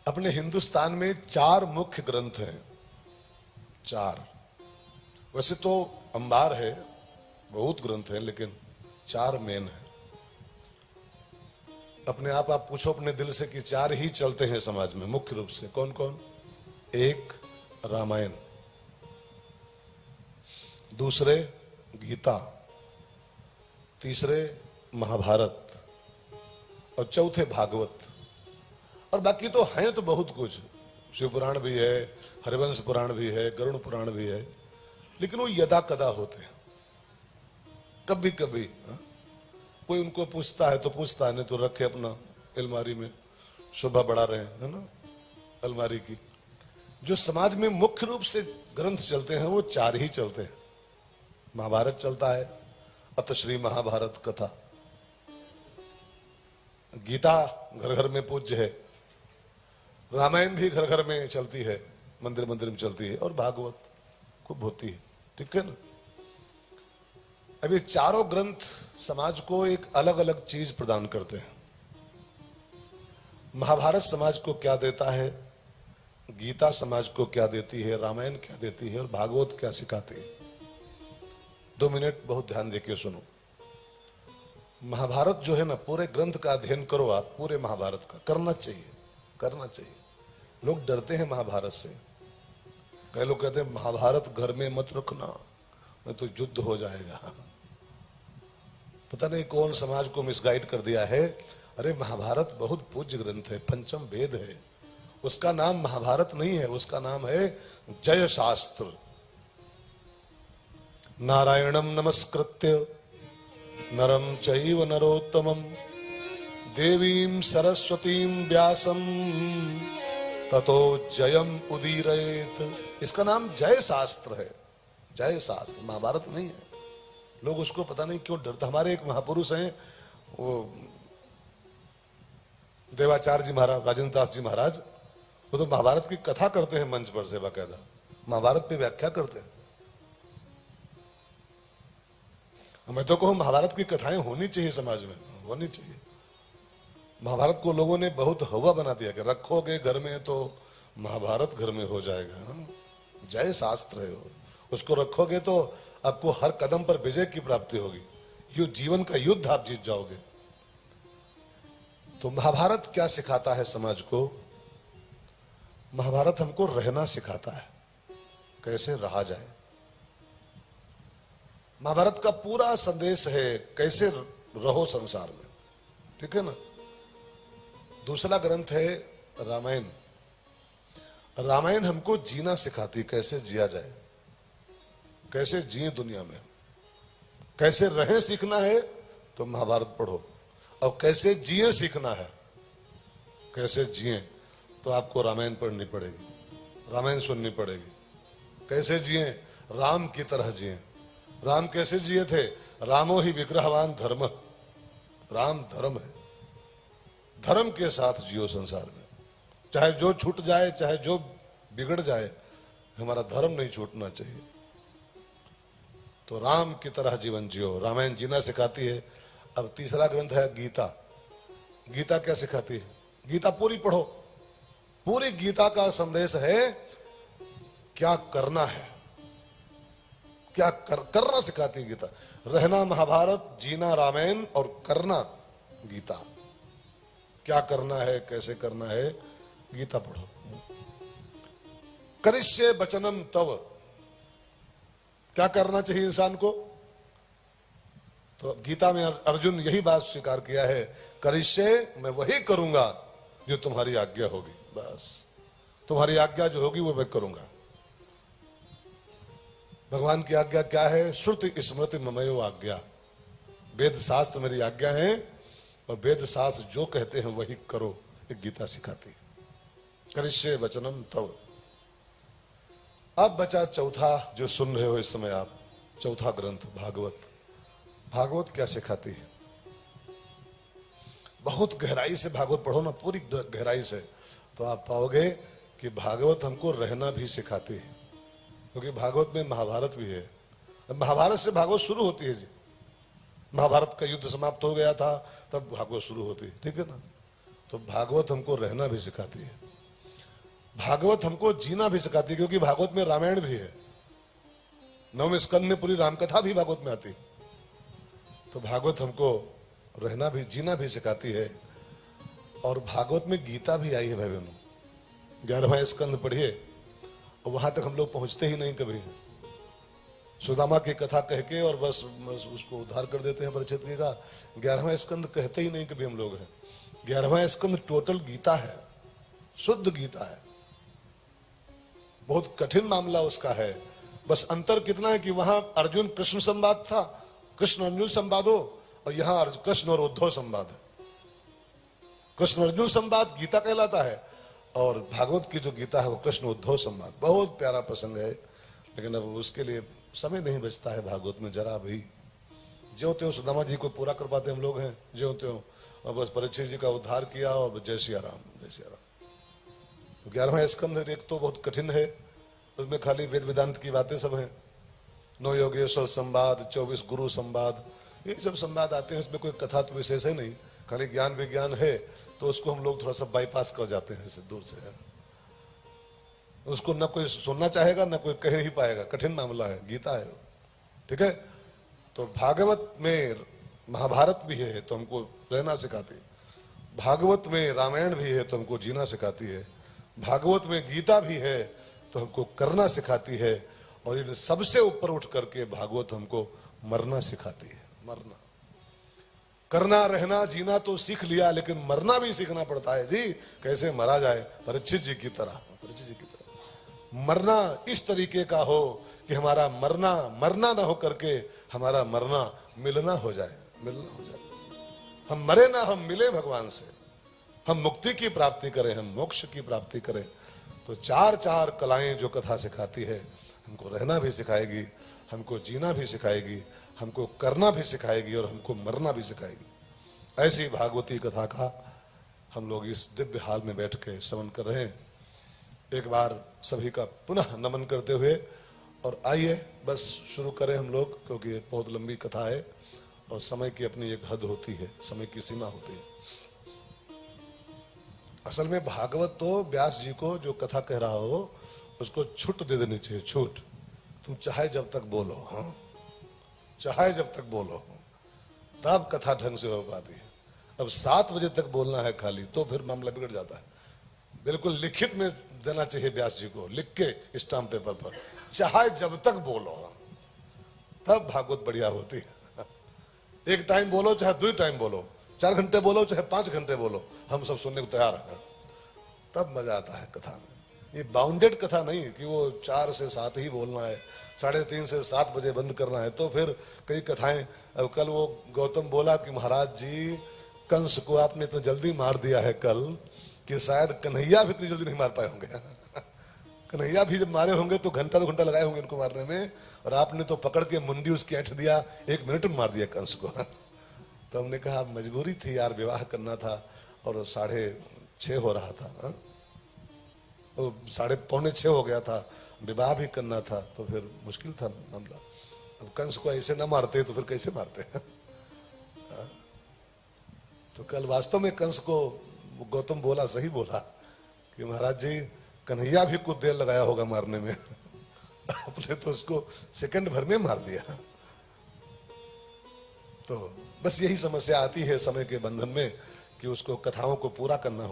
अपने हिंदुस्तान में 4 मुख्य ग्रंथ हैं। 4, वैसे तो अंबार है, बहुत ग्रंथ है, लेकिन 4 मेन है। अपने आप पूछो अपने दिल से कि 4 ही चलते हैं समाज में मुख्य रूप से। कौन कौन? 1 रामायण, दूसरे गीता, तीसरे महाभारत और चौथे भागवत। और बाकी तो हैं तो बहुत कुछ, शिव पुराण भी है, हरिवंश पुराण भी है, गरुड़ पुराण भी है, लेकिन वो यदा कदा होते हैं, कभी कभी। कोई उनको पूछता है तो पूछता है, नहीं तो रखे अपना अलमारी में, शोभा बढ़ा रहे हैं, है ना, अलमारी की। जो समाज में मुख्य रूप से ग्रंथ चलते हैं वो 4 ही चलते हैं। महाभारत चलता है, अत श्री महाभारत कथा। गीता घर घर में पूज्य है, रामायण भी घर घर में चलती है, मंदिर मंदिर में चलती है, और भागवत खूब होती है, ठीक है ना। अब ये चारों ग्रंथ समाज को एक अलग अलग चीज प्रदान करते हैं। महाभारत समाज को क्या देता है, गीता समाज को क्या देती है, रामायण क्या देती है, और भागवत क्या सिखाती है। 2 मिनट बहुत ध्यान देके सुनो। महाभारत जो है ना, पूरे ग्रंथ का अध्ययन करो आप, पूरे महाभारत का करना चाहिए, करना चाहिए। लोग डरते हैं महाभारत से। कई लोग कहते हैं महाभारत घर में मत रखना, नहीं तो युद्ध हो जाएगा। पता नहीं कौन समाज को मिसगाइड कर दिया है। अरे महाभारत बहुत पूज्य ग्रंथ है, पंचम वेद है। उसका नाम महाभारत नहीं है, उसका नाम है जय शास्त्र। नारायणम नमस्कृत्य नरम चैव नरोत्तमम देवीं सरस्वतीं व्यासं ततो जयम उदीरयेत। इसका नाम जय शास्त्र है, जय शास्त्र, महाभारत नहीं है। लोग उसको पता नहीं क्यों डरते। हमारे एक महापुरुष हैं, वो देवाचार्य जी महाराज, राजेंद्र दास जी महाराज, वो तो महाभारत की कथा करते हैं मंच पर से, बाकायदा महाभारत पे व्याख्या करते हैं। मैं तो कहूं महाभारत की कथाएं होनी चाहिए समाज में, होनी चाहिए। महाभारत को लोगों ने बहुत हवा बना दिया कि रखोगे घर में तो महाभारत घर में हो जाएगा। जय शास्त्र है वो, उसको रखोगे तो आपको हर कदम पर विजय की प्राप्ति होगी, ये जीवन का युद्ध आप जीत जाओगे। तो महाभारत क्या सिखाता है समाज को? महाभारत हमको रहना सिखाता है, कैसे रहा जाए। महाभारत का पूरा संदेश है कैसे रहो संसार में, ठीक है ना। दूसरा ग्रंथ है रामायण। रामायण हमको जीना सिखाती, कैसे जिया जाए, कैसे जिए दुनिया में, कैसे रहें सीखना है तो महाभारत पढ़ो, और कैसे जिए सीखना है, कैसे जिए तो आपको रामायण पढ़नी पड़ेगी, रामायण सुननी पड़ेगी। कैसे जिए? राम की तरह जिए। राम कैसे जिए थे? रामो ही विग्रहवान धर्म, राम धर्म है, धर्म के साथ जियो संसार में। चाहे जो छूट जाए, चाहे जो बिगड़ जाए, हमारा धर्म नहीं छूटना चाहिए। तो राम की तरह जीवन जियो, रामायण जीना सिखाती है। अब तीसरा ग्रंथ है गीता। गीता क्या सिखाती है? गीता पूरी पढ़ो, पूरी गीता का संदेश है क्या करना है, क्या करना सिखाती है गीता। रहना महाभारत, जीना रामायण, और करना गीता। क्या करना है, कैसे करना है, गीता पढ़ो। करिष्ये वचनम तव, क्या करना चाहिए इंसान को? तो गीता में अर्जुन यही बात स्वीकार किया है, करिष्ये, मैं वही करूंगा जो तुम्हारी आज्ञा होगी, बस तुम्हारी आज्ञा जो होगी वो मैं करूंगा। भगवान की आज्ञा क्या है? श्रुति स्मृति ममयो आज्ञा। वेद शास्त्र मेरी आज्ञा है, और वेद शास्त्र जो कहते हैं वही करो, ये गीता सिखाती है। करिष्ये वचनम तव। अब बचा चौथा जो सुन रहे हो इस समय आप, चौथा ग्रंथ भागवत। भागवत क्या सिखाती है? बहुत गहराई से भागवत पढ़ो ना, पूरी गहराई से, तो आप पाओगे कि भागवत हमको रहना भी सिखाती है। क्योंकि भागवत में महाभारत भी है। महाभारत से भागवत शुरू होती है जी। महाभारत का युद्ध समाप्त हो गया था, तब भागवत शुरू होती है, ठीक है ना। तो भागवत हमको रहना भी सिखाती है। भागवत हमको जीना भी सिखाती है, क्योंकि भागवत में रामायण भी है। 9वें स्कंद में पूरी रामकथा भी भागवत में आती। तो भागवत हमको रहना भी जीना भी सिखाती है। और भागवत में गीता भी आई है भाई बहनों। 11वां स्कंद पढ़िए और वहां तक हम लोग पहुंचते ही नहीं कभी। सुदामा की कथा कह के और बस उसको उद्धार कर देते हैं परीक्षित जी का। 11वां स्कंद कहते ही नहीं कभी हम लोग हैं। 11वां स्कंद टोटल गीता है, शुद्ध गीता है। बहुत कठिन मामला उसका है। बस अंतर कितना है कि वहां अर्जुन कृष्ण संवाद था, कृष्ण अर्जुन संवाद हो, और यहां कृष्ण और उद्धव संवाद है। कृष्ण अर्जुन संवाद गीता कहलाता है, और भागवत की जो गीता है वो कृष्ण उद्धव संवाद। बहुत प्यारा प्रसंग है, लेकिन अब उसके लिए समय नहीं बचता है भागवत में जरा भी। ज्यों त्यों सुदामा जी को पूरा कर पाते हम लोग हैं, ज्यों त्यों। और बस परीक्षित जी का उद्धार किया और जय सिया राम, जय सिया राम। तो 11वां स्कंद एक तो बहुत कठिन है, उसमें खाली वेद वेदांत की बातें सब हैं। 9 योगेश्वर संवाद, 24 गुरु संवाद, ये सब संवाद आते हैं। उसमें कोई कथा तो विशेष है नहीं, खाली ज्ञान विज्ञान है। तो उसको हम लोग थोड़ा सा बाईपास कर जाते हैं इससे दूर से। उसको न कोई सुनना चाहेगा, न कोई कह ही पाएगा। कठिन मामला है, गीता है, ठीक है। तो भागवत में महाभारत भी है तो हमको रहना सिखाती है, भागवत में रामायण भी है तो हमको जीना सिखाती है, भागवत में गीता भी है तो हमको करना सिखाती है, और इन सबसे ऊपर उठ करके भागवत हमको मरना सिखाती है। मरना, करना रहना जीना तो सीख लिया, लेकिन मरना भी सीखना पड़ता है जी। कैसे मरा जाए, परीक्षित जी की तरह। परीक्षित जी की तरह मरना इस तरीके का हो कि हमारा मरना मरना ना हो करके हमारा मरना मिलना हो जाए, मिलना हो जाए। हम मरे ना, हम मिले भगवान से, हम मुक्ति की प्राप्ति करें, हम मोक्ष की प्राप्ति करें। तो चार चार कलाएं जो कथा सिखाती है, हमको रहना भी सिखाएगी, हमको जीना भी सिखाएगी, हमको करना भी सिखाएगी, और हमको मरना भी सिखाएगी। ऐसी भागवती कथा का हम लोग इस दिव्य हाल में बैठ के श्रवण कर रहे हैं। एक बार सभी का पुनः नमन करते हुए, और आइए बस शुरू करें हम लोग, क्योंकि बहुत लंबी कथा है और समय की अपनी एक हद होती है, समय की सीमा होती है। असल में भागवत तो व्यास जी को जो कथा कह रहा हो उसको छूट दे देनी चाहिए, छूट। तुम चाहे जब तक बोलो, हाँ, चाहे जब तक बोलो, तब कथा ढंग से हो पाती है। अब 7 बजे तक बोलना है खाली, तो फिर मामला बिगड़ जाता है। बिल्कुल लिखित में देना चाहिए व्यास जी को, लिख के स्टाम्प पेपर पर, चाहे जब तक बोलो, तब भागवत बढ़िया होती है। एक टाइम बोलो, चाहे 2 टाइम बोलो, 4 घंटे बोलो, चाहे 5 घंटे बोलो, हम सब सुनने को तैयार हैं। तब मजा आता है कथा में। ये बाउंडेड कथा नहीं कि वो 4 से 7 ही बोलना है, 3:30 से 7 बजे बंद करना है। तो फिर कई कथाएं, अब कल वो गौतम बोला कि महाराज जी कंस को आपने तो जल्दी मार दिया है कल, कि शायद कन्हैया भी इतनी जल्दी नहीं मार पाए होंगे। कन्हैया भी जब मारे होंगे तो घंटा 2 घंटा लगाए होंगे उनको मारने में, और आपने तो पकड़ के मुंडी उसकी ऐंठ दिया, 1 मिनट में मार दिया कंस को। तो हमने कहा मजबूरी थी यार, विवाह करना था और 6:30 हो रहा था, तो 5:45 हो गया था, विवाह भी करना था, तो फिर मुश्किल था मामला। अब कंस को ऐसे ना मारते तो फिर कैसे मारते। तो कल वास्तव में कंस को गौतम बोला, सही बोला कि महाराज जी कन्हैया भी कुछ देर लगाया होगा मारने में। आपने तो उसको सेकंड भर में मार दिया। तो बस यही समस्या आती है समय के बंधन में, कि उसको कथाओं को पूरा करना